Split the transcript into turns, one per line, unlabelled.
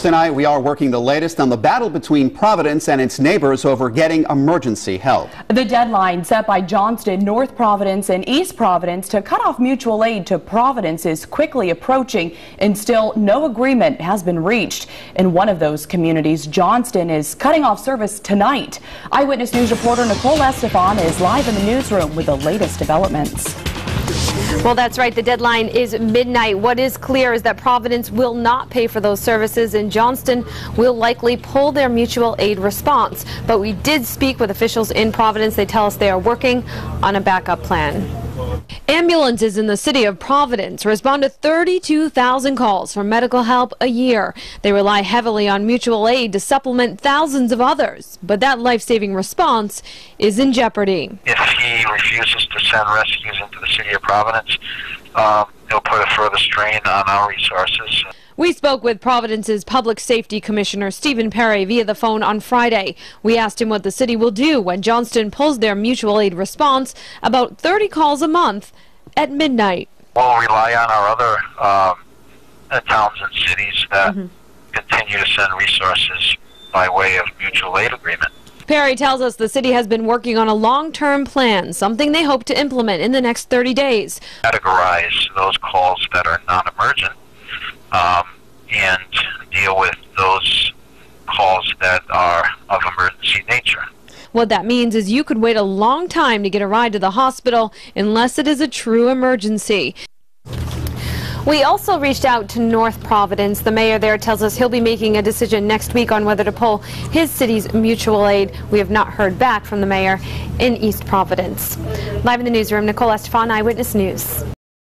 tonight, we are working the latest on the battle between Providence and its neighbors over getting emergency help.
The deadline set by Johnston, North Providence, and East Providence to cut off mutual aid to Providence is quickly approaching, and still no agreement has been reached. In one of those communities, Johnston is cutting off service tonight. Eyewitness News reporter Nicole Estefan is live in the newsroom with the latest developments.
Well, that's right. The deadline is midnight. What is clear is that Providence will not pay for those services, and Johnston will likely pull their mutual aid response. But we did speak with officials in Providence. They tell us they are working on a backup plan. Ambulances in the city of Providence respond to 32,000 calls for medical help a year. They rely heavily on mutual aid to supplement thousands of others. But that life-saving response is in jeopardy.
If he refuses to send rescues into the city of Providence, he'll put a further strain on our resources.
We spoke with Providence's Public Safety Commissioner Stephen Perry via the phone on Friday. We asked him what the city will do when Johnston pulls their mutual aid response, about 30 calls a month, at midnight.
We'll rely on our other towns and cities that continue to send resources by way of mutual aid agreement.
Perry tells us the city has been working on a long-term plan, something they hope to implement in the next 30 days.
Categorize those calls that are non-emergent and deal with those calls that are of emergency nature.
What that means is you could wait a long time to get a ride to the hospital unless it is a true emergency. We also reached out to North Providence. The mayor there tells us he'll be making a decision next week on whether to pull his city's mutual aid. We have not heard back from the mayor in East Providence. Live in the newsroom, Nicole Estefan, Eyewitness News.